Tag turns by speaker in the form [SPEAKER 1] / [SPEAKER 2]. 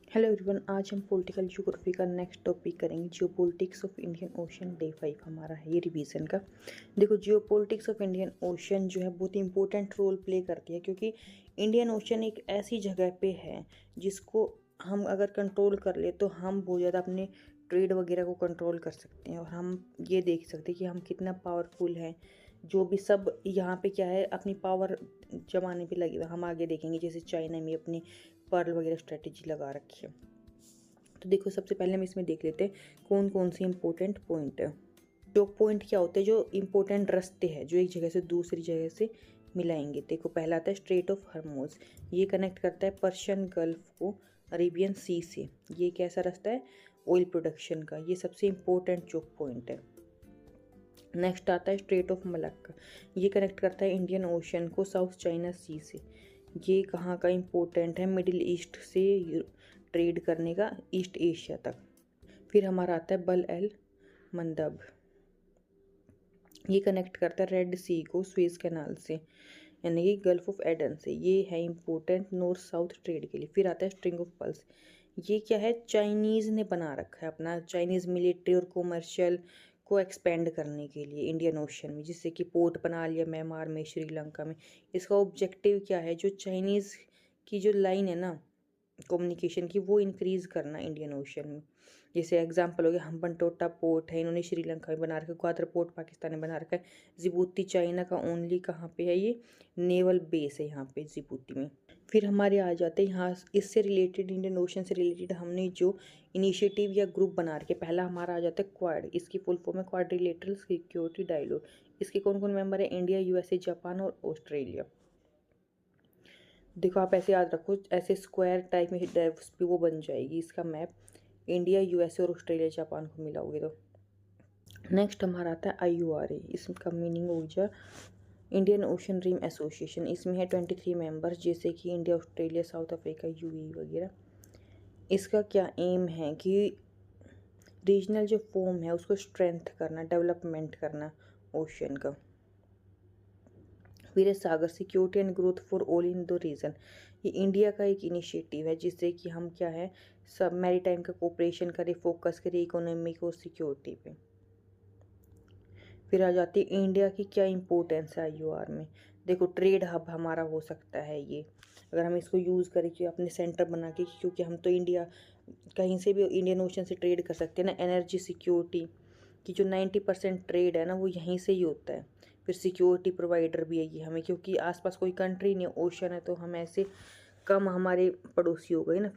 [SPEAKER 1] Hello everyone, आज हम political geography का नेक्स्ट टॉपिक करेंगे। Geopolitics of Indian ocean, day 5 हमारा है ये रिवीजन का। देखो, जियोपॉलिटिक्स ऑफ इंडियन ओशन जो है बहुत इंपॉर्टेंट रोल प्ले करती है, क्योंकि इंडियन ओशन एक ऐसी जगह पे है जिसको हम अगर कंट्रोल कर ले तो हम बहुत ज़्यादा अपने ट्रेड वगैरह को कंट्रोल कर सकते हैं, और हम ये देख सकते हैं कि हम कितना पावरफुल हैं। जो भी सब यहाँ पे क्या है, अपनी पावर जमाने पे लगे हुए। हम आगे देखेंगे जैसे चाइना में अपनी पर्ल वगैरह स्ट्रेटेजी लगा रखी है। तो देखो, सबसे पहले हम इसमें देख लेते हैं कौन कौन से इंपॉर्टेंट पॉइंट है। जो पॉइंट क्या होते हैं, जो इंपॉर्टेंट रास्ते हैं जो एक जगह से दूसरी जगह से मिलाएंगे। देखो, पहला आता है स्ट्रेट ऑफ हर्मोज। ये कनेक्ट करता है पर्शियन गल्फ को अरेबियन सी से। ये कैसा रास्ता है? ऑयल प्रोडक्शन का। ये सबसे इंपॉर्टेंट चोक पॉइंट है। नेक्स्ट आता है स्ट्रेट ऑफ मलक्का। ये कनेक्ट करता है इंडियन ओशन को साउथ चाइना सी से। ये कहाँ का इम्पोर्टेंट है? मिडिल ईस्ट से ट्रेड करने का, ईस्ट एशिया तक। फिर हमारा आता है बल एल मंदब। ये कनेक्ट करता है रेड सी को स्वेज कैनाल से, यानी कि गल्फ ऑफ एडन से। ये है इम्पोर्टेंट नॉर्थ साउथ ट्रेड के लिए। फिर आता है स्ट्रिंग ऑफ पर्ल्स। ये क्या है? चाइनीज़ ने बना रखा है अपना, चाइनीज़ मिलिट्री और कॉमर्शियल को एक्सपेंड करने के लिए इंडियन ओशन में, जिससे कि पोर्ट बना लिया म्यांमार में, श्रीलंका में। इसका ऑब्जेक्टिव क्या है? जो चाइनीज़ की जो लाइन है ना कम्युनिकेशन की, वो इंक्रीज़ करना इंडियन ओशन में। जैसे एग्जांपल हो गया, हम्बनटोटा पोर्ट है, इन्होंने श्रीलंका में बना रखा है। ग्वादर पोर्ट पाकिस्तान ने बना रखा है। जिबूती चाइना का ओनली कहाँ पे है? ये नेवल बेस है यहाँ पे जिबूती में। फिर हमारे आ जाते हैं यहाँ इससे रिलेटेड, इंडियन ओशन से रिलेटेड हमने जो इनिशिएटिव या ग्रुप बना रखे। पहला हमारा आ जाता है क्वाड। इसकी फुल फॉर्म है क्वाड्रिलेटरल सिक्योरिटी डायलॉग। इसके कौन कौन मेंबर है? इंडिया, यूएसए, जापान और ऑस्ट्रेलिया। देखो, आप ऐसे याद रखो, ऐसे स्क्वायर टाइप में पे वो बन जाएगी इसका मैप। इंडिया, यूएसए और ऑस्ट्रेलिया, जापान को मिलाओगे तो। नेक्स्ट हमारा आता है IORA। इसका मीनिंग हो गया इंडियन ओशन रिम एसोसिएशन। इसमें है 23 मेंबर्स, जैसे कि India, Australia, south Africa, UAE वगैरह। इसका क्या एम है कि रीजनल जो फॉर्म है उसको स्ट्रेंथ करना, डेवलपमेंट करना ओशन का। फिर Sagar security and growth for all in the region. ये इंडिया का एक इनिशिएटिव है, जिससे कि हम क्या है, सब मैरीटाइम का कोऑपरेशन करें, फोकस करें इकोनॉमिक और सिक्योरिटी पे। फिर आ जाती है इंडिया की क्या इंपॉर्टेंस है IOR में। देखो, ट्रेड हब हमारा हो सकता है ये, अगर हम इसको यूज़ करें कि अपने सेंटर बना के, क्योंकि हम तो इंडिया कहीं से भी इंडियन ओशन से ट्रेड कर सकते हैं ना। एनर्जी सिक्योरिटी की जो 90% ट्रेड है ना, वो यहीं से ही होता है। फिर सिक्योरिटी प्रोवाइडर भी है ये हमें, क्योंकि आसपास कोई कंट्री नहीं है, ओशन है, तो हम ऐसे कम हमारे पड़ोसी हो गए ना।